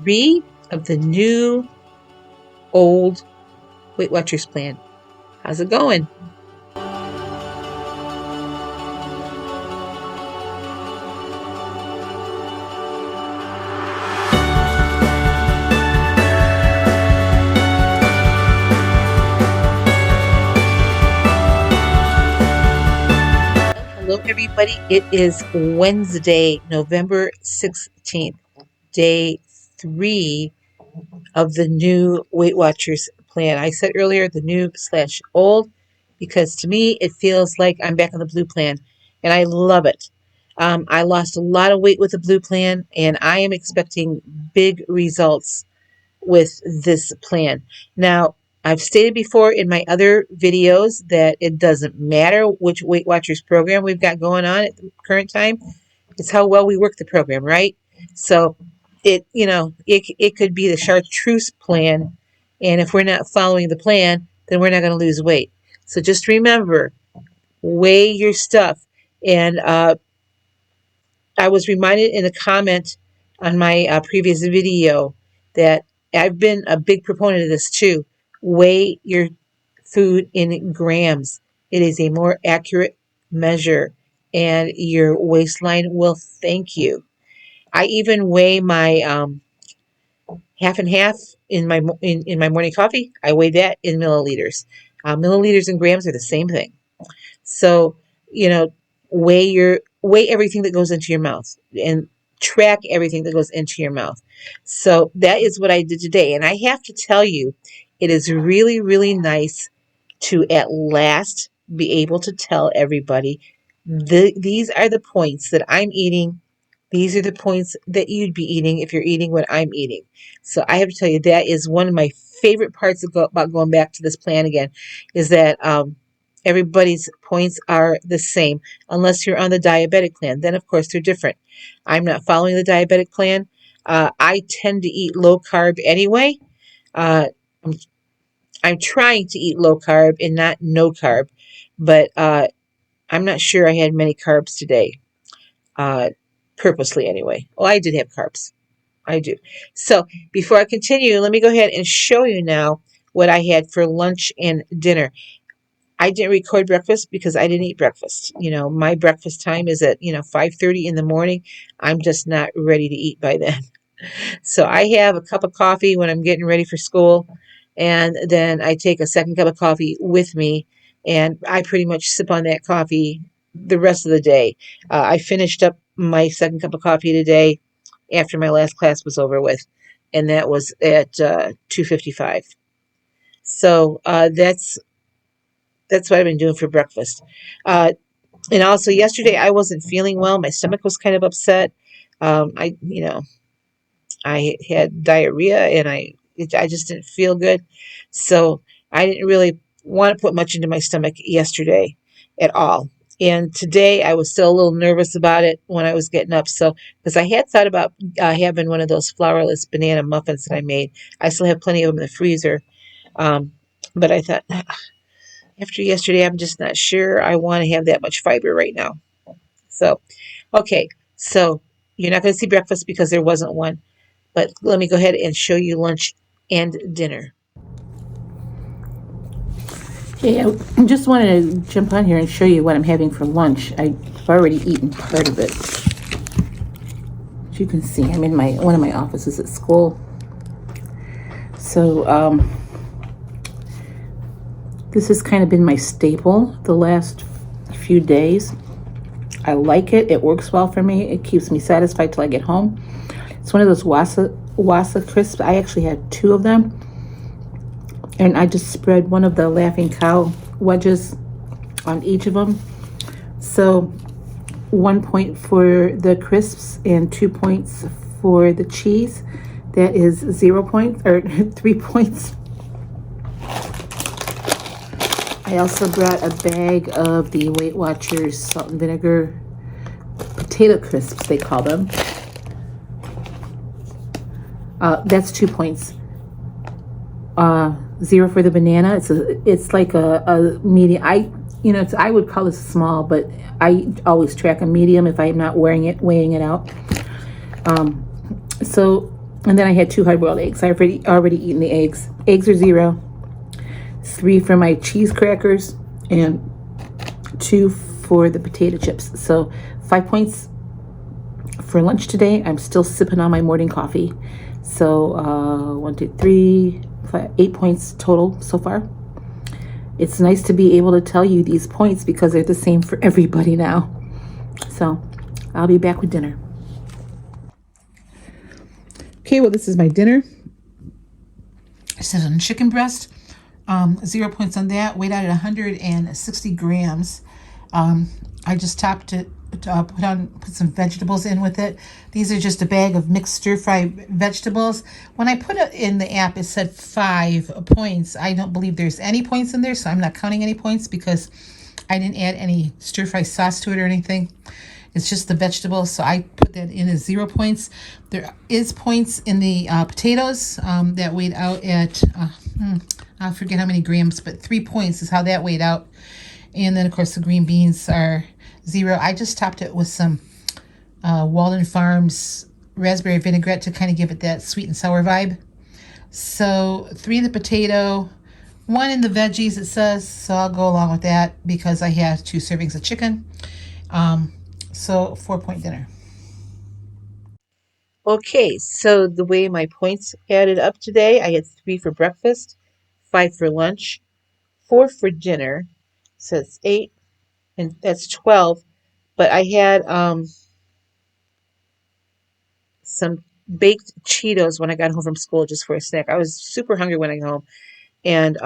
3 of the new old Weight Watchers plan. How's it going? Hello, everybody. It is Wednesday, November 16th, day 3 of the new Weight Watchers plan. I said earlier the new/old because to me it feels like I'm back on the blue plan and I love it. I lost a lot of weight with the blue plan and I am expecting big results with this plan. Now, I've stated before in my other videos that it doesn't matter which Weight Watchers program we've got going on at the current time. It's how well we work the program, right? So it could be the chartreuse plan, and if we're not following the plan, then we're not going to lose weight. So just remember, weigh your stuff. And I was reminded in a comment on my previous video that I've been a big proponent of this too. Weigh your food in grams. It is a more accurate measure, and your waistline will thank you. I even weigh my half and half in my morning coffee. I weigh that in milliliters. Milliliters and grams are the same thing. So, weigh everything that goes into your mouth and track everything that goes into your mouth. So that is what I did today. And I have to tell you, it is really, really nice to at last be able to tell everybody these are the points that I'm eating. These are the points that you'd be eating if you're eating what I'm eating. So I have to tell you, that is one of my favorite parts about going back to this plan again, is that everybody's points are the same, unless you're on the diabetic plan. Then, of course, they're different. I'm not following the diabetic plan. I tend to eat low carb anyway. Uh, I'm trying to eat low carb and not no carb, but I'm not sure I had many carbs today, purposely anyway. Oh, I did have carbs. I do. So before I continue, let me go ahead and show you now what I had for lunch and dinner. I didn't record breakfast because I didn't eat breakfast. My breakfast time is at 5:30 in the morning. I'm just not ready to eat by then. So I have a cup of coffee when I'm getting ready for school, and then I take a second cup of coffee with me, and I pretty much sip on that coffee the rest of the day. I finished up my second cup of coffee today after my last class was over with, and that was at 2:55. So that's what I've been doing for breakfast. And also yesterday I wasn't feeling well. My stomach was kind of upset. I had diarrhea and I just didn't feel good. So I didn't really want to put much into my stomach yesterday at all. And today I was still a little nervous about it when I was getting up. So, because I had thought about having one of those flourless banana muffins that I made. I still have plenty of them in the freezer. But I thought, after yesterday, I'm just not sure I want to have that much fiber right now. So, okay. So, you're not going to see breakfast because there wasn't one. But let me go ahead and show you lunch and dinner. Hey, I just wanted to jump on here and show you what I'm having for lunch. I've already eaten part of it. As you can see, I'm in one of my offices at school. So, this has kind of been my staple the last few days. I like it. It works well for me. It keeps me satisfied till I get home. It's one of those Wassa crisps. I actually had 2 of them. And I just spread one of the Laughing Cow wedges on each of them. So 1 point for the crisps and 2 points for the cheese. That is 0 points, or 3 points. I also brought a bag of the Weight Watchers salt and vinegar potato crisps, they call them. That's 2 points. 0 for the banana. It's like a medium. I would call this small, but I always track a medium if I'm not weighing it out. So And then I had 2 hard-boiled eggs. I've already eaten the eggs. Eggs are 0. 3 for my cheese crackers, and 2 for the potato chips. So 5 points for lunch today. I'm still sipping on my morning coffee. So 1, 2, 3, 5, 8 points total so far. It's nice to be able to tell you these points because they're the same for everybody now. So I'll be back with dinner. Okay, well, this is my dinner. It says on chicken breast, 0 points on that. Weighed out at 160 grams. I just topped it, put some vegetables in with it. These are just a bag of mixed stir-fry vegetables. When I put it in the app, it said 5 points. I don't believe there's any points in there, so I'm not counting any points because I didn't add any stir-fry sauce to it or anything. It's just the vegetables, so I put that in as 0 points. There is points in the potatoes that weighed out at, I forget how many grams, but 3 points is how that weighed out. And then, of course, the green beans are 0. I just topped it with some Walden Farms raspberry vinaigrette to kind of give it that sweet and sour vibe. So 3 in the potato, 1 in the veggies, it says. So I'll go along with that because I have 2 servings of chicken. So 4-point dinner. Okay, so the way my points added up today, I had 3 for breakfast, 5 for lunch, 4 for dinner, so it's 8, and that's 12. But I had some baked Cheetos when I got home from school just for a snack. I was super hungry when I got home, and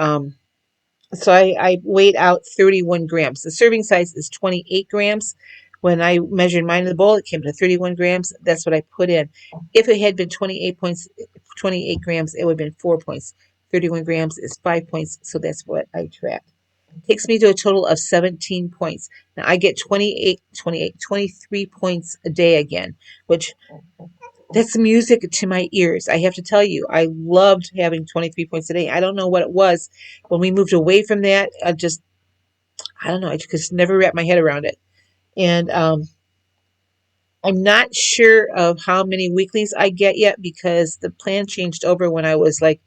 so I weighed out 31 grams. The serving size is 28 grams. When I measured mine in the bowl, it came to 31 grams. That's what I put in. If it had been 28 grams, it would have been 4 points. 31 grams is 5 points, so that's what I tracked. Takes me to a total of 17 points. Now I get 23 points a day again, which that's music to my ears. I have to tell you, I loved having 23 points a day. I don't know what it was. When we moved away from that, I don't know, I just never wrapped my head around it. And I'm not sure of how many weeklies I get yet because the plan changed over when I was like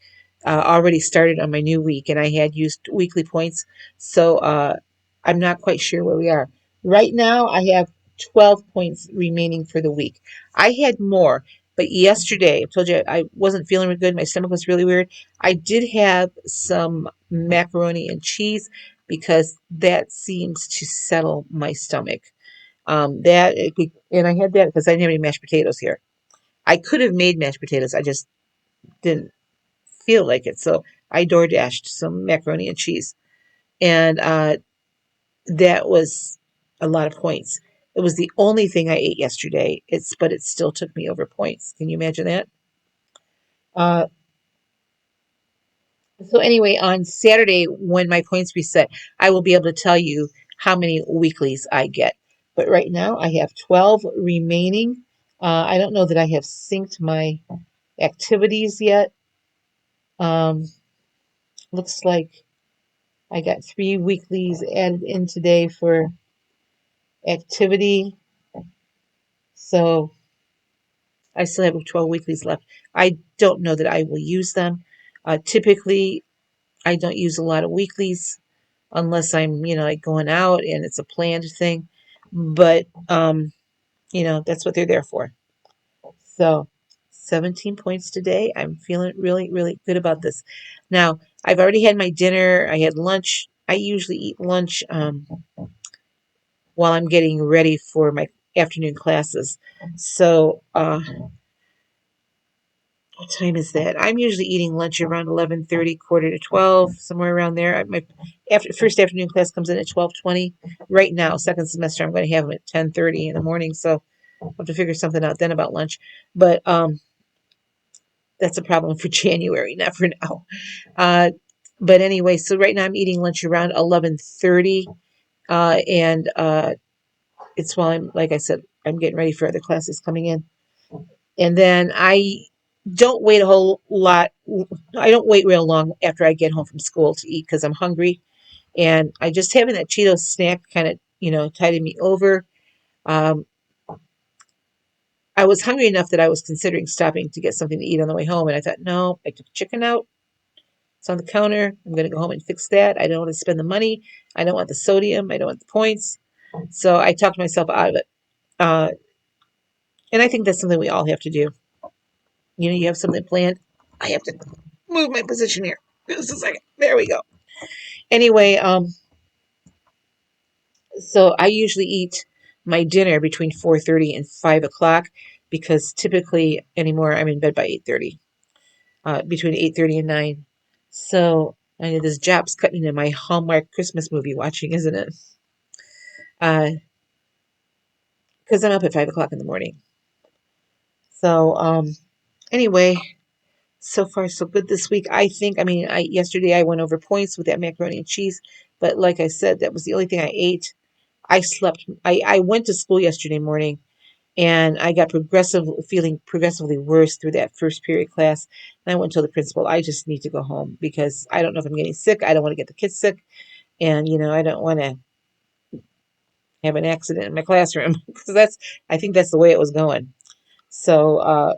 already started on my new week and I had used weekly points. So I'm not quite sure where we are. Right now, I have 12 points remaining for the week. I had more, but yesterday, I told you I wasn't feeling good. My stomach was really weird. I did have some macaroni and cheese because that seems to settle my stomach. And I had that because I didn't have any mashed potatoes here. I could have made mashed potatoes. I just didn't feel like it. So I door dashed some macaroni and cheese. And that was a lot of points. It was the only thing I ate yesterday. But it still took me over points. Can you imagine that? Uh, so anyway, on Saturday when my points reset, I will be able to tell you how many weeklies I get. But right now I have 12 remaining. I don't know that I have synced my activities yet. Um, looks like I got 3 weeklies added in today for activity. So I still have 12 weeklies left. I don't know that I will use them. Typically, I don't use a lot of weeklies unless I'm, like going out and it's a planned thing. But, that's what they're there for. So 17 points today. I'm feeling really, really good about this. Now, I've already had my dinner. I had lunch. I usually eat lunch while I'm getting ready for my afternoon classes. So, what time is that? I'm usually eating lunch around 11:30, quarter to 12, somewhere around there. My first afternoon class comes in at 12:20. Right now, second semester, I'm going to have them at 10:30 in the morning. So I'll have to figure something out then about lunch. But that's a problem for January, not for now. But anyway, so right now I'm eating lunch around 11:30, and it's while like I said, I'm getting ready for other classes coming in. And then I don't wait a whole lot. I don't wait real long after I get home from school to eat because I'm hungry. And I just having that Cheeto snack kind of, tided me over. Um, I was hungry enough that I was considering stopping to get something to eat on the way home. And I thought, no, I took chicken out. It's on the counter. I'm going to go home and fix that. I don't want to spend the money. I don't want the sodium. I don't want the points. So I talked myself out of it. Uh, and I think that's something we all have to do. You know, you have something planned. I have to move my position here. Just a second. There we go. Anyway, so I usually eat my dinner between 4:30 and 5 o'clock because typically anymore I'm in bed by 8:30. Between 8:30 and 9. So I know this job's cutting into my Hallmark Christmas movie watching, isn't it? Because I'm up at 5 o'clock in the morning. So anyway, so far so good this week. I think. I mean, yesterday I went over points with that macaroni and cheese, but like I said, that was the only thing I ate. I slept. I went to school yesterday morning, and I got feeling progressively worse through that first period class. And I went to the principal, I just need to go home because I don't know if I'm getting sick. I don't want to get the kids sick. And, I don't want to have an accident in my classroom because I think that's the way it was going. So,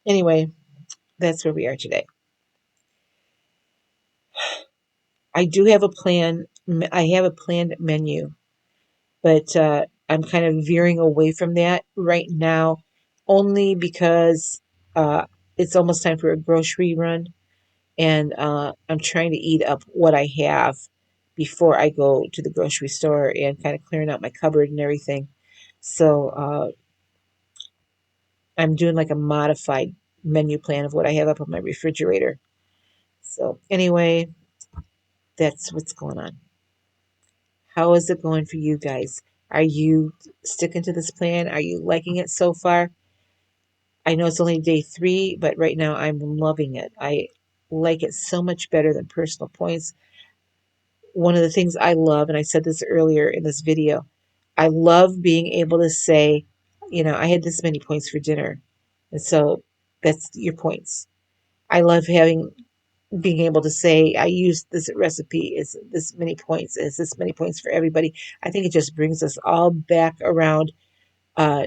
anyway, that's where we are today. I do have a plan. I have a planned menu, but I'm kind of veering away from that right now only because uh, it's almost time for a grocery run. And I'm trying to eat up what I have before I go to the grocery store and kind of clearing out my cupboard and everything. So I'm doing like a modified menu plan of what I have up on my refrigerator. So anyway, that's what's going on. How is it going for you guys? Are you sticking to this plan? Are you liking it so far? I know it's only day 3, but right now I'm loving it. I like it so much better than personal points. One of the things I love, and I said this earlier in this video, I love being able to say, I had this many points for dinner. And so that's your points. I love being able to say, I used this recipe, it's this many points, it's this many points for everybody. I think it just brings us all back around uh,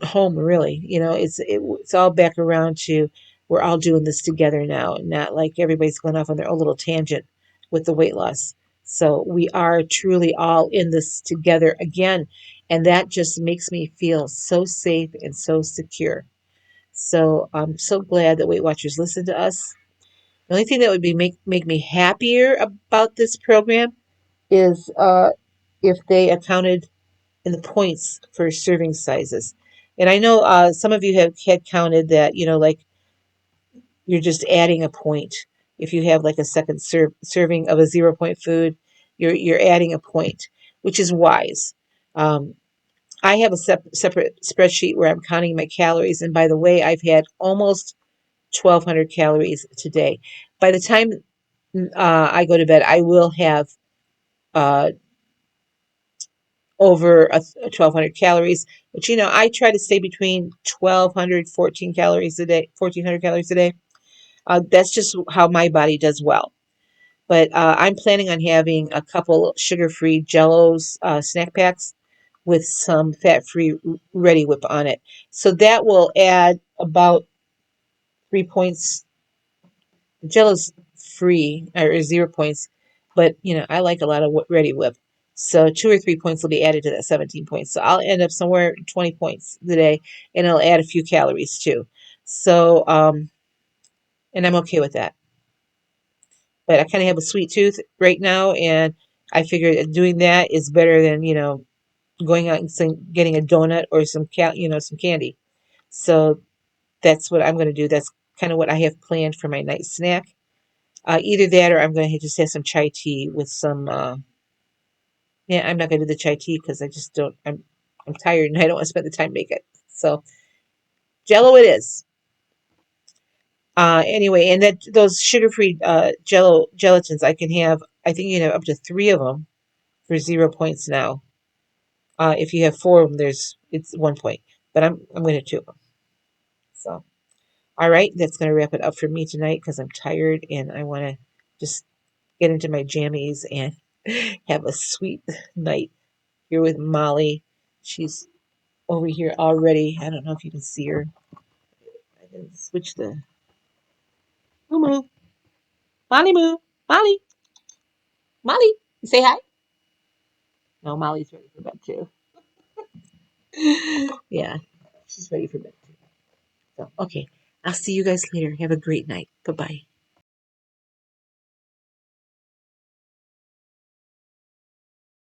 home, really. It's all back around to we're all doing this together now, not like everybody's going off on their own little tangent with the weight loss. So we are truly all in this together again, and that just makes me feel so safe and so secure. So I'm so glad that Weight Watchers listen to us. The only thing that would be make me happier about this program is if they accounted in the points for serving sizes. And I know some of you have had counted that, like you're just adding a point. If you have like a second serving of a 0 point food, you're adding a point, which is wise. Um, I have a separate spreadsheet where I'm counting my calories, and by the way, I've had almost 1,200 calories today. By the time I go to bed, I will have uh, over 1,200 calories, which, I try to stay between 1,200, 14 calories a day, 1,400 calories a day. That's just how my body does well. But I'm planning on having a couple sugar-free Jellos snack packs with some fat-free Ready Whip on it. So that will add about 3 points. Jello's free or 0 points, but I like a lot of Ready Whip. So 2 or 3 points will be added to that 17 points. So I'll end up somewhere 20 points today, and it'll add a few calories too. So and I'm okay with that. But I kind of have a sweet tooth right now, and I figured doing that is better than going out and getting a donut or some candy. So that's what I'm going to do. That's kind of what I have planned for my night snack. Either that or I'm going to just have some chai tea with some. Yeah, I'm not going to do the chai tea because I just don't. I'm tired and I don't want to spend the time to make it. So Jello it is. Anyway, and that those sugar-free Jello gelatins I can have. I think you can have up to 3 of them for 0 points now. If you have 4 of them, it's 1 point. But I'm going to 2 of them. So all right, that's going to wrap it up for me tonight because I'm tired and I want to just get into my jammies and have a sweet night here with Molly. She's over here already. I don't know if you can see her. I didn't switch the. Moo. Molly moo. Molly. Molly. You say hi? No, Molly's ready for bed too. Yeah, she's ready for bed too. So, okay. I'll see you guys later. Have a great night. Bye bye.